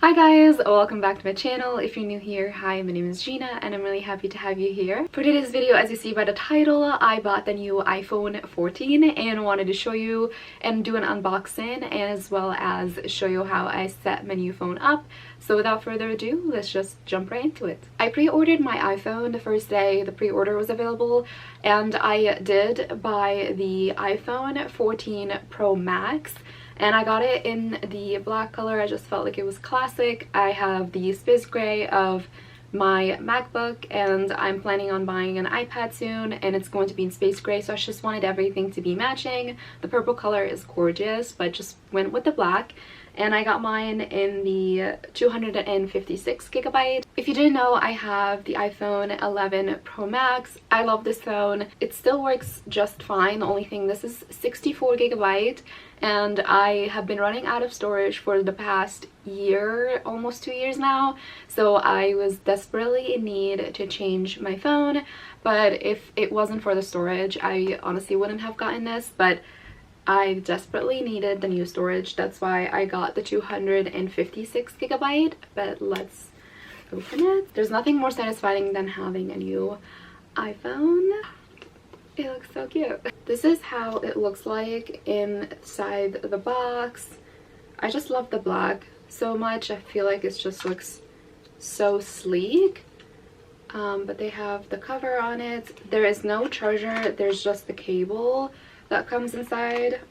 Hi guys, welcome back to my channel. If you're new here, hi, my name is Gina and I'm really happy to have you here. For today's video, as you see by the title, I bought the new iPhone 14 and wanted to show you and do an unboxing as well as show you how I set my new phone up. So without further ado, let's just jump right into it. I pre-ordered my iPhone the first day the pre-order was available, and I did buy the iPhone 14 Pro Max. And I got it in the black color. I just felt like it was classic. I have the space gray of my MacBook and I'm planning on buying an iPad soon and it's going to be in space gray, so I just wanted everything to be matching. The purple color is gorgeous, but just went with the black. And I got mine in the 256 gigabyte. If you didn't know, I have the iPhone 11 Pro Max. I love this phone. It still works just fine. The only thing, this is 64 gigabyte and I have been running out of storage for the past year, almost 2 years now. So I was desperately in need to change my phone, but if it wasn't for the storage, I honestly wouldn't have gotten this, but I desperately needed the new storage. That's why I got the 256 gigabyte, but let's open it. There's nothing more satisfying than having a new iPhone. It looks so cute. This is how it looks like inside the box. I just love the black so much. I feel like it just looks so sleek. But they have the cover on it. There is no charger. There's just the cable that comes inside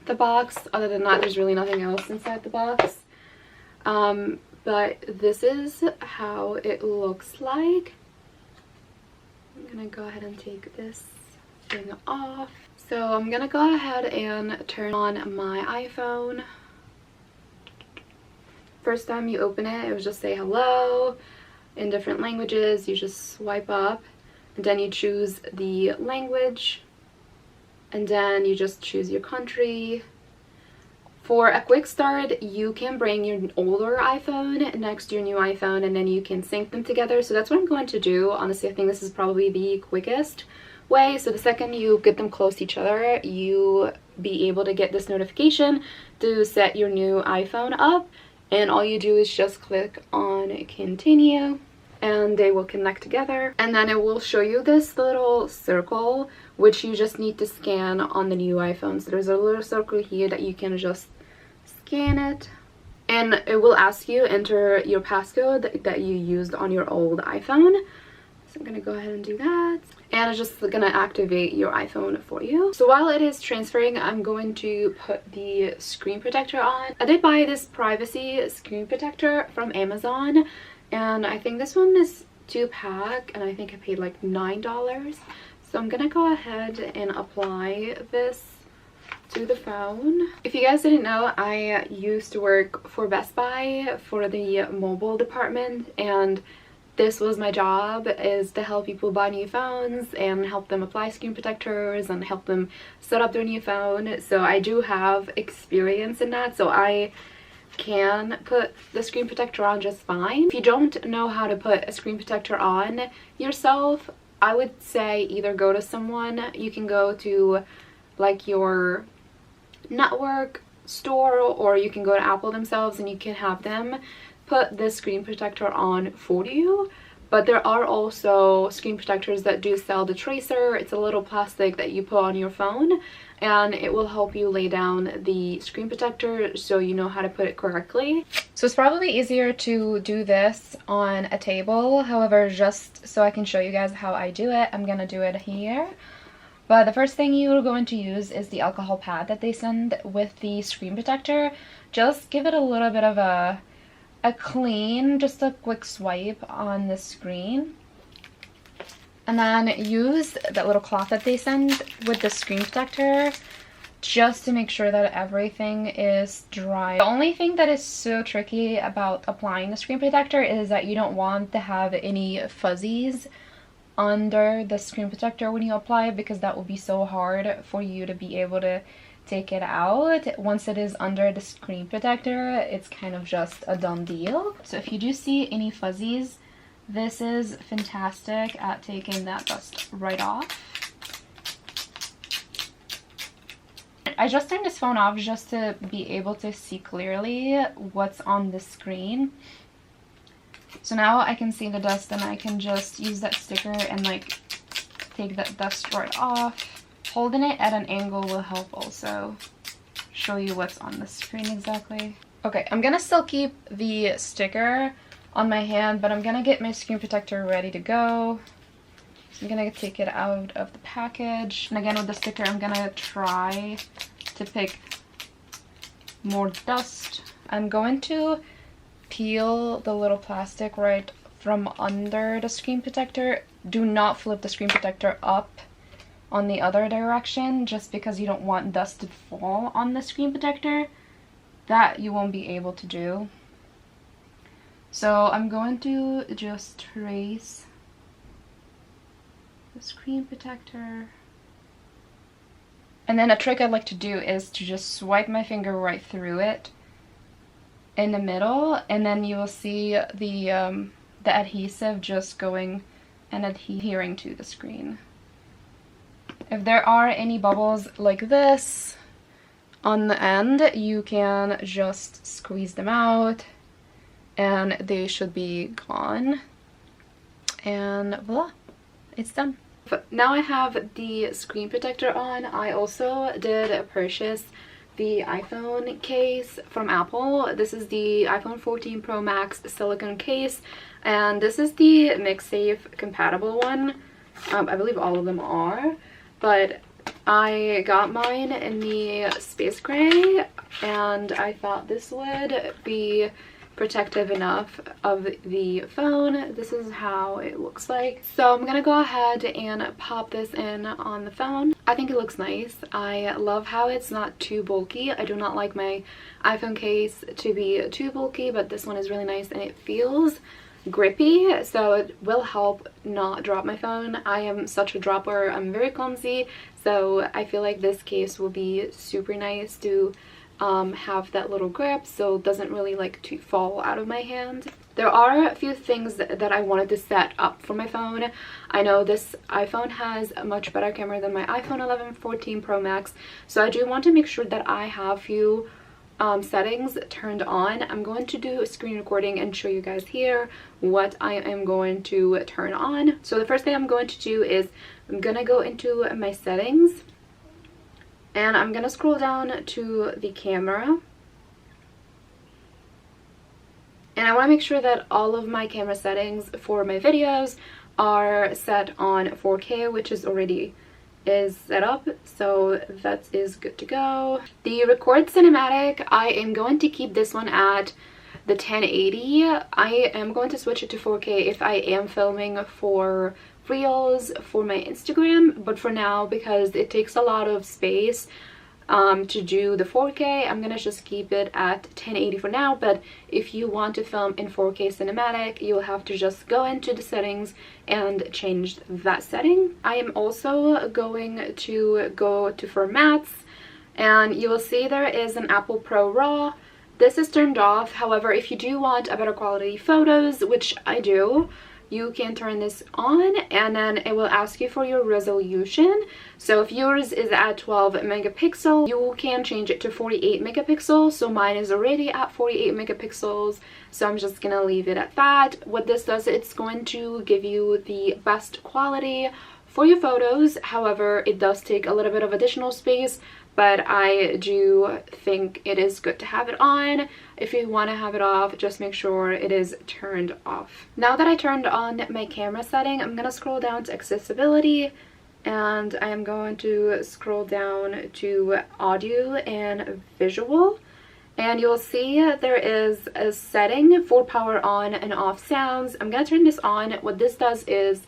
the box. Other than that, there's really nothing else inside the box. But this is how it looks like. I'm gonna go ahead and take this thing off. So I'm gonna go ahead and turn on my iPhone. First time you open it, it will just say hello in different languages. You just swipe up and then you choose the language and then you just choose your country. For a quick start, you can bring your older iPhone next to your new iPhone and then you can sync them together. So that's what I'm going to do. Honestly, I think this is probably the quickest way. So the second you get them close to each other, you be able to get this notification to set your new iPhone up. And all you do is just click on continue and they will connect together. And then it will show you this little circle, which you just need to scan on the new iPhone. So there's a little circle here that you can just scan it. And it will ask you enter your passcode that you used on your old iPhone. So I'm gonna go ahead and do that. And it's just gonna activate your iPhone for you. So while it is transferring, I'm going to put the screen protector on. I did buy this privacy screen protector from Amazon. And I think this one is 2-pack and I think I paid like $9. So I'm gonna go ahead and apply this to the phone. If you guys didn't know, I used to work for Best Buy for the mobile department, and this was my job, is to help people buy new phones and help them apply screen protectors and help them set up their new phone. So I do have experience in that, so I can put the screen protector on just fine. If you don't know how to put a screen protector on yourself, I would say either go to someone. You can go to like your network store, or you can go to Apple themselves and you can have them put the screen protector on for you. But there are also screen protectors that do sell the tracer. It's a little plastic that you put on your phone and it will help you lay down the screen protector so you know how to put it correctly. So it's probably easier to do this on a table. However, just so I can show you guys how I do it, I'm gonna do it here. But the first thing you're going to use is the alcohol pad that they send with the screen protector. Just give it a little bit of a clean, just a quick swipe on the screen. And then use that little cloth that they send with the screen protector just to make sure that everything is dry. The only thing that is so tricky about applying the screen protector is that you don't want to have any fuzzies under the screen protector when you apply it, because that will be so hard for you to be able to take it out. Once it is under the screen protector, it's kind of just a done deal. So if you do see any fuzzies, this is fantastic at taking that dust right off. I just turned this phone off just to be able to see clearly what's on the screen. So now I can see the dust, and I can just use that sticker and like take that dust right off. Holding it at an angle will help also show you what's on the screen exactly. Okay, I'm gonna still keep the sticker on my hand, but I'm gonna get my screen protector ready to go. So I'm gonna take it out of the package. And again, with the sticker, I'm gonna try to pick more dust. I'm going to peel the little plastic right from under the screen protector. Do not flip the screen protector up on the other direction, just because you don't want dust to fall on the screen protector. That you won't be able to do. So I'm going to just trace the screen protector. And then a trick I like to do is to just swipe my finger right through it in the middle, and then you will see the adhesive just going and adhering to the screen. If there are any bubbles like this on the end, you can just squeeze them out and they should be gone. And voila, it's done. Now I have the screen protector on. I also did purchase the iPhone case from Apple. This is the iPhone 14 Pro Max silicone case, and this is the MagSafe compatible one. I believe all of them are, but I got mine in the space gray, and I thought this would be protective enough of the phone. This is how it looks like. So I'm gonna go ahead and pop this in on the phone. I think it looks nice. I love how it's not too bulky. I do not like my iPhone case to be too bulky, but this one is really nice and it feels grippy, so it will help not drop my phone. I am such a dropper. I'm very clumsy, so I feel like this case will be super nice to have that little grip, so it doesn't really like to fall out of my hand. There are a few things that I wanted to set up for my phone. I know this iPhone has a much better camera than my iPhone 11 14 Pro Max, so I do want to make sure that I have a few settings turned on. I'm going to do a screen recording and show you guys here what I am going to turn on. So the first thing I'm going to do is I'm gonna go into my settings, and I'm gonna scroll down to the camera, and I want to make sure that all of my camera settings for my videos are set on 4K, which is already set up, so that is good to go. The record cinematic, I am going to keep this one at the 1080. I am going to switch it to 4K if I am filming for reels for my Instagram, but for now, because it takes a lot of space to do the 4K, I'm gonna just keep it at 1080 for now. But if you want to film in 4K cinematic, you'll have to just go into the settings and change that setting. I am also going to go to formats, and you will see there is an Apple Pro RAW. This is turned off. However, if you do want a better quality photos, which I do, you can turn this on, and then it will ask you for your resolution. So if yours is at 12 megapixel, you can change it to 48 megapixels. So mine is already at 48 megapixels, so I'm just gonna leave it at that. What this does, it's going to give you the best quality for your photos. However, it does take a little bit of additional space, but I do think it is good to have it on. If you want to have it off, just make sure it is turned off. Now that I turned on my camera setting, I'm going to scroll down to accessibility, and I am going to scroll down to audio and visual. And you'll see there is a setting for power on and off sounds. I'm going to turn this on. What this does is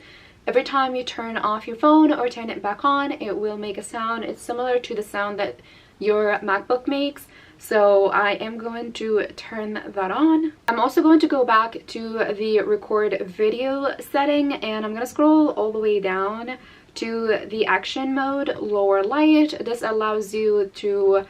every time you turn off your phone or turn it back on, it will make a sound. It's similar to the sound that your MacBook makes. So I am going to turn that on. I'm also going to go back to the record video setting, and I'm going to scroll all the way down to the action mode, lower light. This allows you to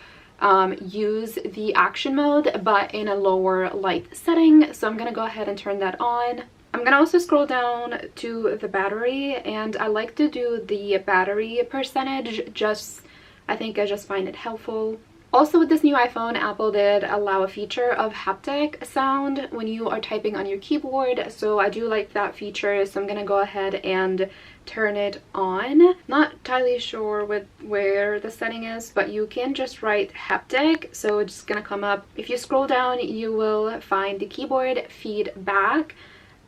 use the action mode, but in a lower light setting. So I'm going to go ahead and turn that on. I'm gonna also scroll down to the battery, and I like to do the battery percentage just I think I just find it helpful. Also, with this new iPhone, Apple did allow a feature of haptic sound when you are typing on your keyboard, so I do like that feature, so I'm gonna go ahead and turn it on. Not entirely sure where the setting is, but you can just write haptic, so it's just gonna come up. If you scroll down, you will find the keyboard feedback.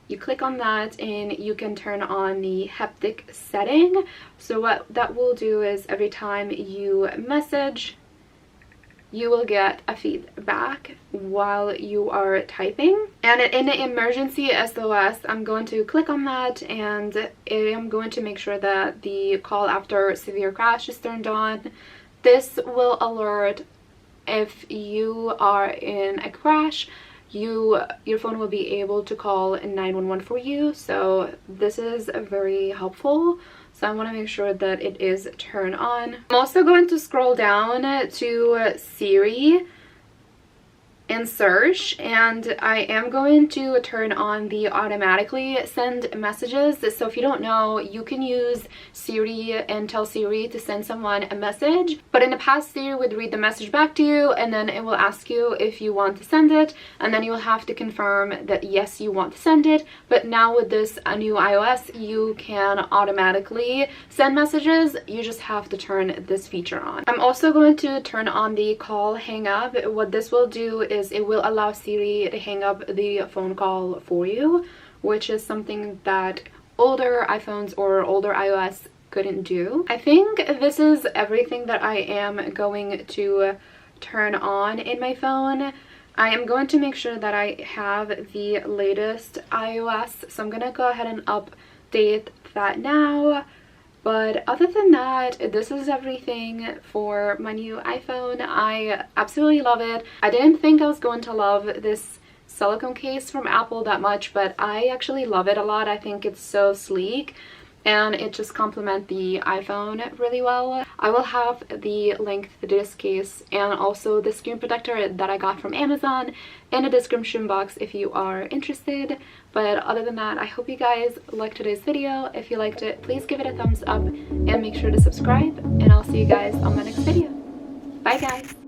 You click on that and you can turn on the haptic setting. So what that will do is every time you message, you will get a feedback while you are typing. And in the emergency SOS, I'm going to click on that and I'm going to make sure that the call after severe crash is turned on. This will alert if you are in a crash. Your phone will be able to call 911 for you, so this is very helpful. So I want to make sure that it is turned on. I'm also going to scroll down to Siri and search, and I am going to turn on the automatically send messages. So if you don't know, you can use Siri and tell Siri to send someone a message, but in the past Siri would read the message back to you and then it will ask you if you want to send it, and then you'll have to confirm that yes, you want to send it. But now with this new iOS, you can automatically send messages. You just have to turn this feature on. I'm also going to turn on the call hang up. What this will do is it will allow Siri to hang up the phone call for you, which is something that older iPhones or older iOS couldn't do. I think this is everything that I am going to turn on in my phone. I am going to make sure that I have the latest iOS, so I'm gonna go ahead and update that now. But other than that, this is everything for my new iPhone. I absolutely love it. I didn't think I was going to love this silicone case from Apple that much, but I actually love it a lot. I think it's so sleek and it just complements the iPhone really well. I will have the link to this case and also the screen protector that I got from Amazon in the description box if you are interested. But other than that, I hope you guys liked today's video. If you liked it, please give it a thumbs up and make sure to subscribe, and I'll see you guys on my next video. Bye guys!